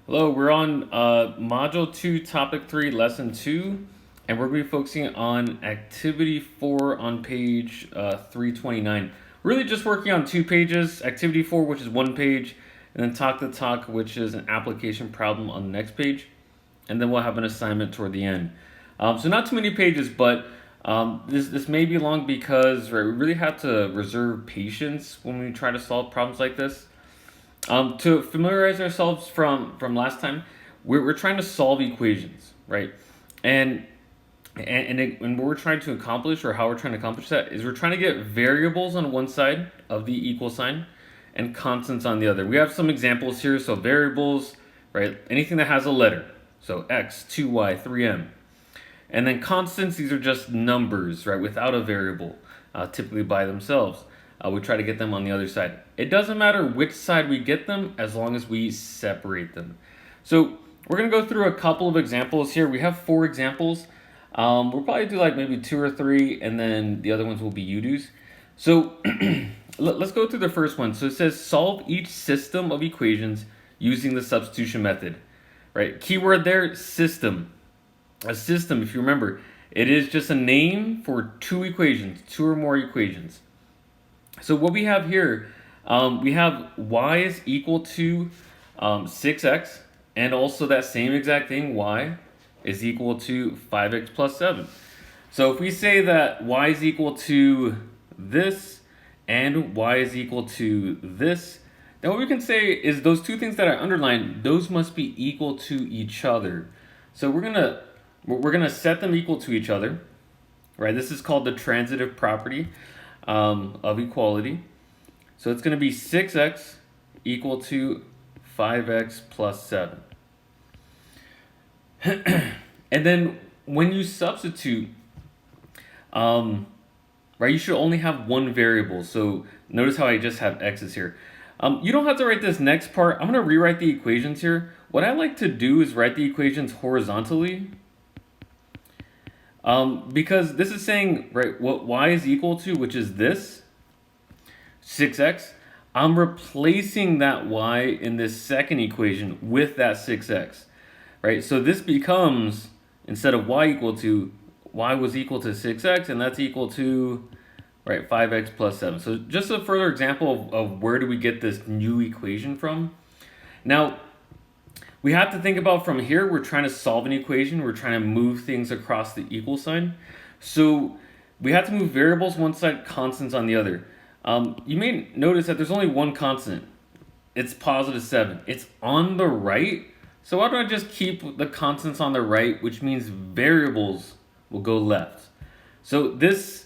Hello, we're on Module 2, Topic 3, Lesson 2, and we're going to be focusing on Activity 4 on page 329. Really just working on 2 pages, Activity 4, which is 1 page, and then Talk the Talk, which is an application problem on the next page, and then we'll have an assignment toward the end. So not too many pages, but this may be long because we really have to reserve patience when we try to solve problems like this. To familiarize ourselves from last time, we're trying to solve equations, right? And and what we're trying to accomplish, or how we're trying to accomplish that, is we're trying to get variables on one side of the equal sign and constants on the other. We have some examples here. So variables, right? Anything that has a letter. So x, 2y, 3m. And then constants, these are just numbers, right, without a variable, typically by themselves. We try to get them on the other side. It doesn't matter which side we get them as long as we separate them. So we're going to go through a couple of examples here. We have 4 examples. We'll probably do like maybe 2 or 3, and then the other ones will be you-dos. So let's go through the first one. So it says solve each system of equations using the substitution method. Right? Keyword there, system. A system, if you remember, it is just a name for 2 equations, 2 or more equations. So what we have here, we have y is equal to 6x, and also that same exact thing, y is equal to 5x plus 7. So if we say that y is equal to this and y is equal to this, then what we can say is those 2 things that I underlined, those must be equal to each other. So we're gonna set them equal to each other, right? This is called the transitive property of equality. So it's going to be 6x equal to 5x plus 7. And then when you substitute, right, you should only have one variable. So notice how I just have x's here. You don't have to write this next part. I'm going to rewrite the equations here. What I like to do is write the equations horizontally. Because this is saying, right, what y is equal to, which is this, 6x, I'm replacing that y in this second equation with that 6x, right? So this becomes, instead of y equal to, y was equal to 6x, and that's equal to, right, 5x plus 7. So just a further example of where do we get this new equation from. Now, we have to think about from here, we're trying to solve an equation. We're trying to move things across the equal sign. So we have to move variables one side, constants on the other. You may notice that there's only one constant. It's positive 7. It's on the right. So why don't I just keep the constants on the right, which means variables will go left. So this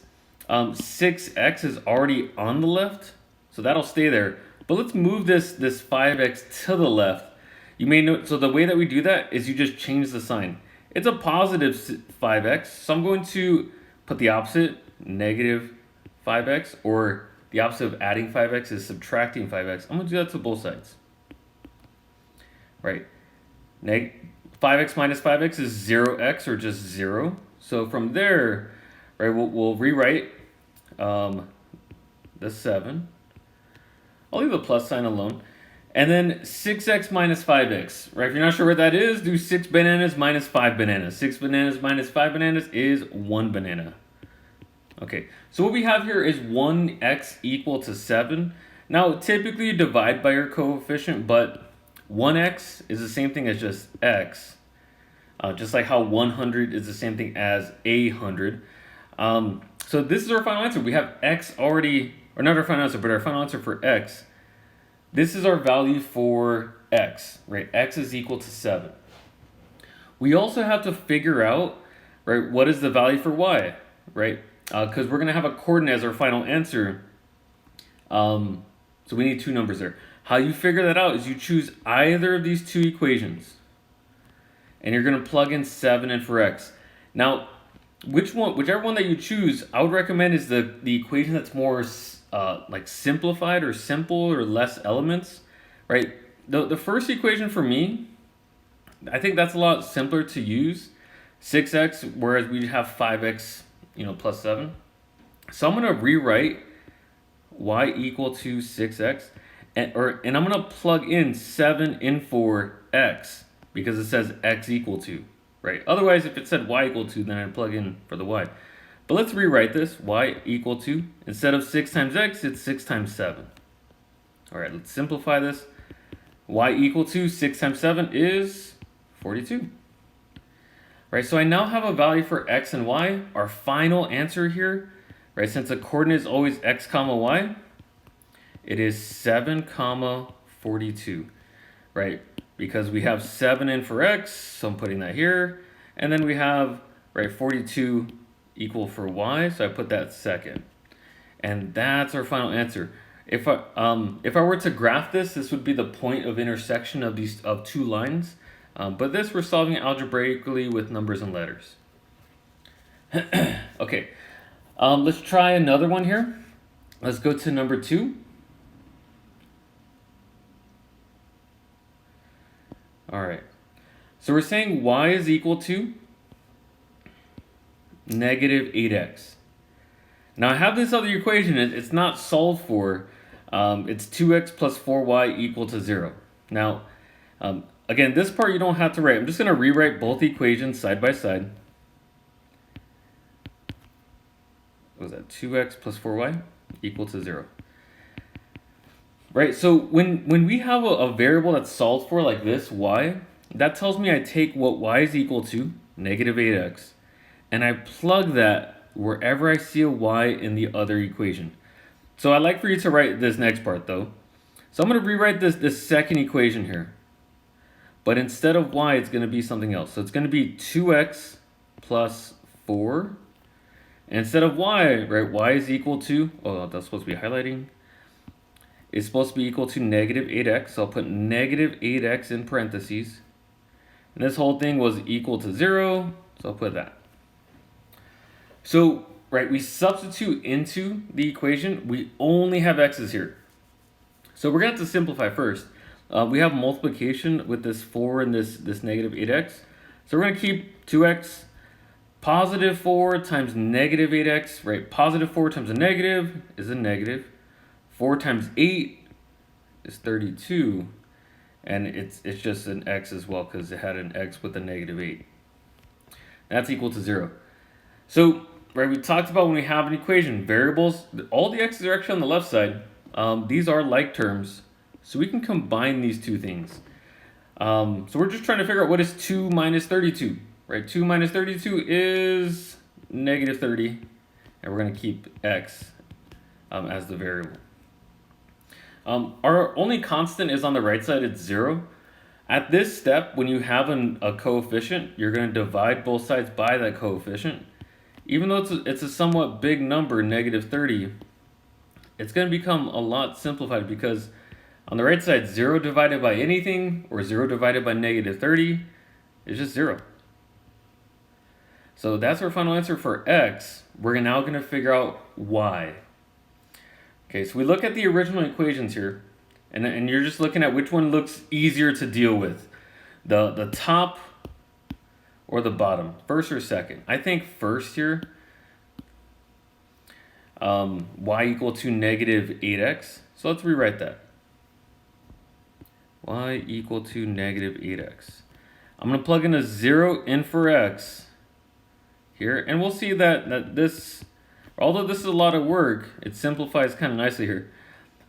6x is already on the left. So that'll stay there. But let's move this 5x to the left. You may note, so the way that we do that is you just change the sign. It's a positive 5x, so I'm going to put the opposite, negative 5x, or the opposite of adding 5x is subtracting 5x. I'm going to do that to both sides. Right? 5x minus 5x is 0x, or just 0. So from there, right, we'll rewrite the 7. I'll leave the plus sign alone. And then 6x minus 5x, right? If you're not sure what that is, do 6 bananas minus 5 bananas. 6 bananas minus 5 bananas is 1 banana. Okay, so what we have here is 1x equal to 7. Now, typically you divide by your coefficient, but 1x is the same thing as just x. Just like how 100 is the same thing as 100. So this is our final answer. We have x already, or not our final answer, but our final answer for x. This is our value for x, right? X is equal to 7. We also have to figure out, right, what is the value for y, right? Because we're going to have a coordinate as our final answer. So we need 2 numbers there. How you figure that out is you choose either of these 2 equations. And you're going to plug in 7 in for x. Now, whichever one that you choose, I would recommend is the equation that's more like simplified or simple or less elements, right? The first equation for me, I think that's a lot simpler to use, 6x, whereas we have 5x, plus 7. So I'm going to rewrite y equal to 6x. And I'm gonna plug in 7 in for x because it says x equal to, right? Otherwise, if it said y equal to, then I'd plug in for the y. But let's rewrite this, y equal to, instead of 6 times x, it's 6 times 7. All right, let's simplify this. Y equal to 6 times 7 is 42. Right, so I now have a value for x and y. Our final answer here, right, since the coordinate is always x comma y, it is 7 comma 42, right? Because we have 7 in for x, so I'm putting that here. And then we have, right, 42 equal for y, so I put that second. And that's our final answer. If I were to graph this, this would be the point of intersection of these two lines. But this we're solving algebraically with numbers and letters. Okay, let's try another one here. Let's go to number 2. All right, so we're saying y is equal to negative 8x. Now I have this other equation, it's not solved for, it's 2x plus 4y equal to 0. Now, again, this part you don't have to write. I'm just going to rewrite both equations side by side. What was that? 2x plus 4y equal to 0. Right, so when we have a variable that's solved for like this, y, that tells me I take what y is equal to, negative 8x, and I plug that wherever I see a y in the other equation. So I'd like for you to write this next part though. So I'm going to rewrite this second equation here. But instead of y, it's going to be something else. So it's going to be 2x plus 4. And instead of y, right, y is equal to, oh, that's supposed to be highlighting. It's supposed to be equal to negative 8x. So I'll put negative 8x in parentheses. And this whole thing was equal to 0. So I'll put that. So, right, we substitute into the equation. We only have x's here. So we're going to have to simplify first. We have multiplication with this 4 and this negative 8x. So we're going to keep 2x. Positive 4 times negative 8x, right? Positive 4 times a negative is a negative. 4 times 8 is 32. And it's just an x as well because it had an x with a negative 8. That's equal to 0. So, right, we talked about when we have an equation, variables, all the x's are actually on the left side. These are like terms. So we can combine these two things. So we're just trying to figure out what is 2 minus 32, right? 2 minus 32 is negative 30, and we're going to keep x as the variable. Our only constant is on the right side, it's 0. At this step, when you have a coefficient, you're going to divide both sides by that coefficient. Even though it's a somewhat big number, negative 30, it's going to become a lot simplified because on the right side, 0 divided by anything, or 0 divided by negative 30, is just 0. So that's our final answer for x. We're now going to figure out y. Okay, so we look at the original equations here, and you're just looking at which one looks easier to deal with. The top or the bottom, first or second. I think first here, y equal to negative 8x. So let's rewrite that. Y equal to negative 8x. I'm going to plug in a 0 in for x here, and we'll see that this, although this is a lot of work, it simplifies kind of nicely here.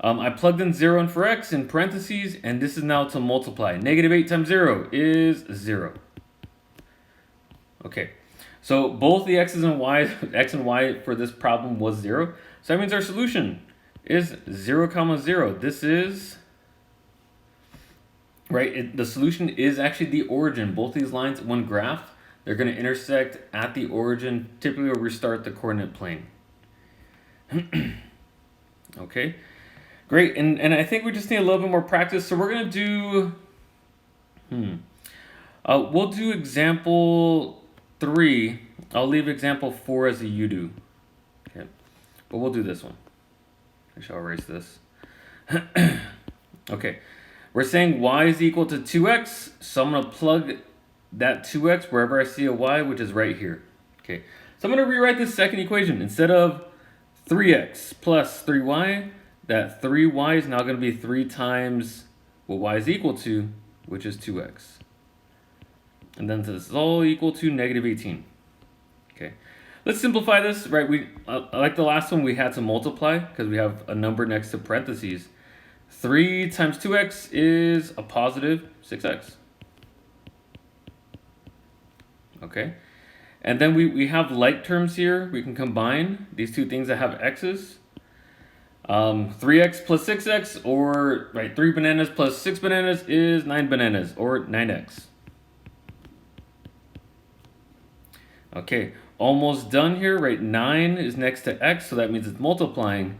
I plugged in 0 in for x in parentheses, and this is now to multiply. Negative 8 times 0 is 0. Okay, so both the x's and y, x and y for this problem was 0. So that means our solution is 0, 0. This is, right, the solution is actually the origin. Both these lines, when graphed, they're going to intersect at the origin, typically where we start the coordinate plane. Okay, great. And I think we just need a little bit more practice. So we're going to do, we'll do example 3. I'll leave example 4 as a you do. Okay, but we'll do this one. Actually, I'll erase this. Okay, we're saying y is equal to 2x. So I'm going to plug that 2x wherever I see a y, which is right here. Okay, so I'm going to rewrite this second equation. Instead of 3x plus 3y, that 3y is now going to be 3 times what y is equal to, which is 2x. And then this is all equal to negative 18. Okay, let's simplify this, right? Like the last one, we had to multiply because we have a number next to parentheses. 3 times 2x is a positive 6x. Okay, and then we have like terms here. We can combine these two things that have x's. 3x plus 6x, or right, 3 bananas plus 6 bananas is 9 bananas, or 9x. Okay, almost done here, right? 9 is next to x, so that means it's multiplying.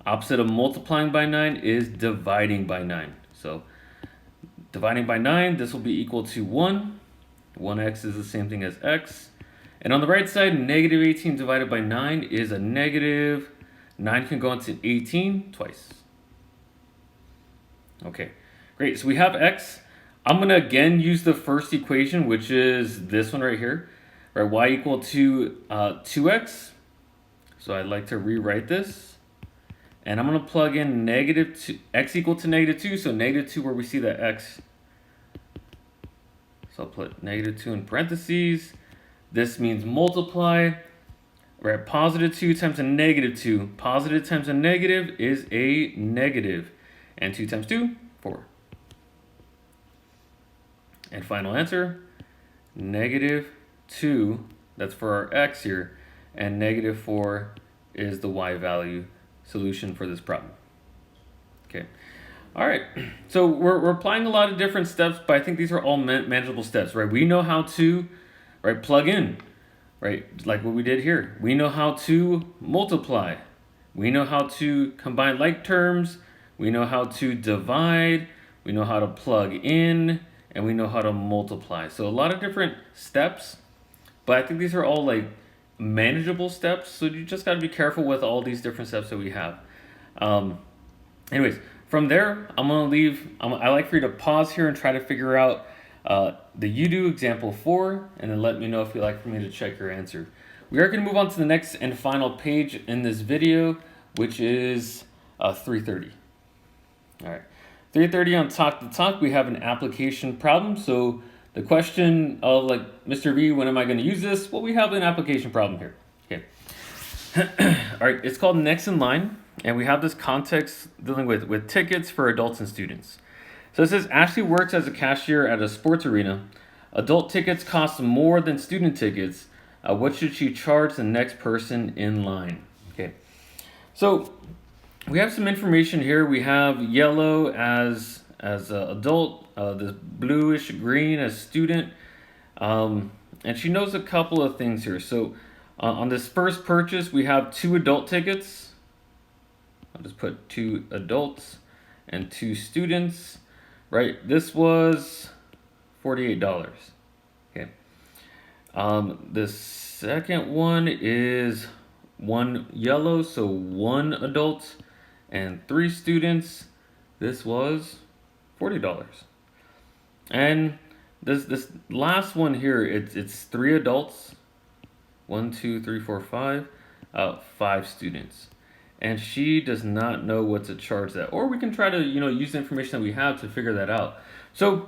Opposite of multiplying by 9 is dividing by 9. So dividing by 9, this will be equal to 1. 1x is the same thing as x. And on the right side, negative 18 divided by 9 is a negative. 9 can go into 18 twice. Okay, great. So we have x. I'm going to again use the first equation, which is this one right here. Right, y equal to 2x. So I'd like to rewrite this. And I'm going to plug in negative 2, x equal to negative 2. So negative 2 where we see the x. So I'll put negative 2 in parentheses. This means multiply. Right, positive 2 times a negative 2. Positive times a negative is a negative. And 2 times 2, 4. And final answer, negative 2, that's for our x here, and negative 4 is the y value solution for this problem. Okay, all right, so we're applying a lot of different steps, but I think these are all manageable steps, right? We know how to, right, plug in, right, like what we did here. We know how to multiply. We know how to combine like terms. We know how to divide. We know how to plug in, and we know how to multiply. So a lot of different steps. But I think these are all like manageable steps, so you just got to be careful with all these different steps that we have. Anyways, from there, I'm going to leave. I like for you to pause here and try to figure out the you do example 4, and then let me know if you'd like for me to check your answer. We are going to move on to the next and final page in this video, which is 330. All right, 330 on Talk the Talk, we have an application problem. So the question of like, Mr. V, when am I going to use this? Well, we have an application problem here. Okay. All right, it's called Next in Line, and we have this context dealing with tickets for adults and students. So it says, Ashley works as a cashier at a sports arena. Adult tickets cost more than student tickets. What should she charge the next person in line? Okay. So we have some information here. We have yellow as adult, this bluish green as student, and she knows a couple of things here. So on this first purchase, we have 2 adult tickets. I'll just put 2 adults and 2 students. Right, this was $48. Okay. The second one is 1 yellow, so 1 adult and 3 students. This was $40. And this last one here, it's 3 adults, 1, 2, 3, 4, 5, 5 students. And she does not know what to charge that. Or we can try to, use the information that we have to figure that out. So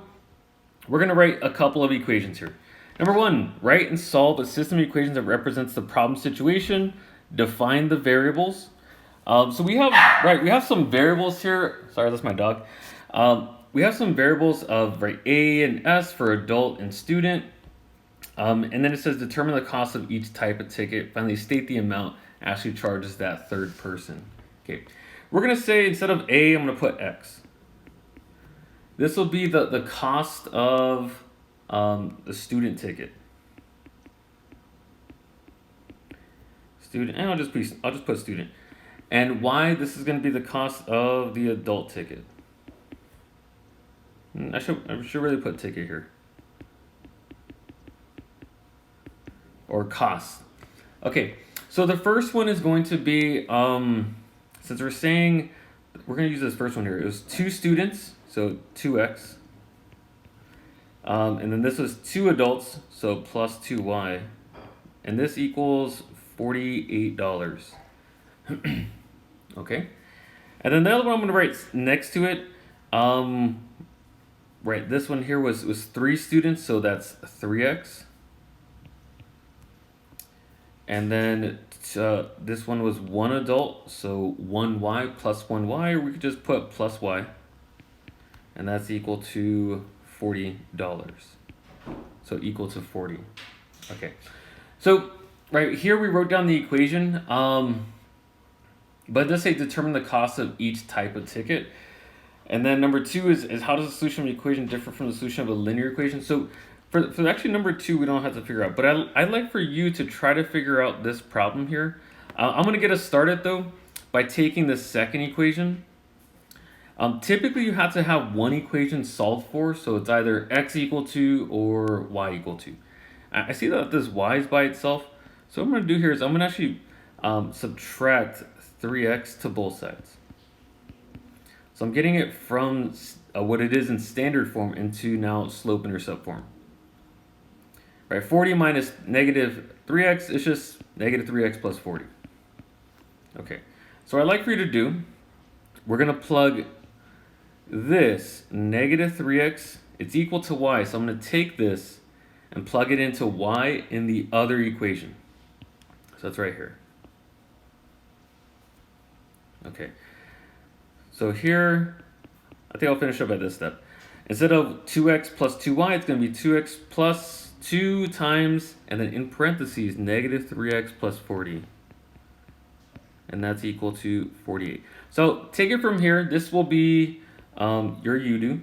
we're going to write a couple of equations here. Number 1, write and solve a system of equations that represents the problem situation. Define the variables. So we have some variables here. Sorry, that's my dog. We have some variables of A and S for adult and student. And then it says determine the cost of each type of ticket. Finally, state the amount Ashley charges that third person. Okay, we're going to say instead of A, I'm going to put X. This will be the cost of the student ticket. Student, and I'll just put student. And Y, this is going to be the cost of the adult ticket. I should really put ticket here. Or cost. Okay, so the first one is going to be, since we're saying, we're going to use this first one here. It was 2 students, so 2x. And then this was 2 adults, so plus 2y. And this equals $48. Okay. And then the other one I'm going to write next to it, right, this one here was 3 students, so that's 3x. And then this one was 1 adult, so 1y plus 1y, or we could just put plus y. And that's equal to $40. So equal to 40. Okay. So right here we wrote down the equation, but it does say determine the cost of each type of ticket. And then number 2 is how does the solution of an equation differ from the solution of a linear equation? So for actually number 2, we don't have to figure out, but I'd like for you to try to figure out this problem here. I'm going to get us started though by taking the second equation. Typically you have to have one equation solved for, so it's either x equal to or y equal to. I see that this y is by itself, so what I'm going to do here is I'm going to actually subtract 3x to both sides. So I'm getting it from what it is in standard form into now slope-intercept form. Right, 40 minus negative 3x is just negative 3x plus 40. Okay, so what I'd like for you to do, we're going to plug this negative 3x, it's equal to y, so I'm going to take this and plug it into y in the other equation. So that's right here. Okay, so here, I think I'll finish up at this step. Instead of 2x plus 2y, it's going to be 2x plus 2 times, and then in parentheses, negative 3x plus 40. And that's equal to 48. So take it from here. This will be your u-do.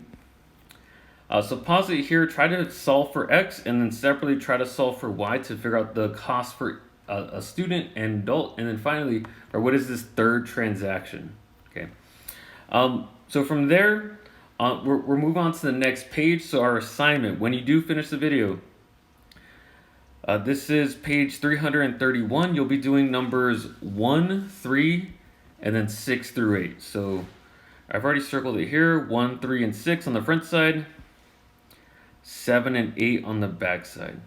So pause it here, try to solve for x, and then separately try to solve for y to figure out the cost for a student and adult, and then finally, or what is this third transaction? Okay. So from there, we're moving on to the next page. So our assignment, when you do finish the video, this is page 331. You'll be doing numbers 1, 3, and then 6 through 8. So I've already circled it here, 1, 3, and 6 on the front side, 7 and 8 on the back side.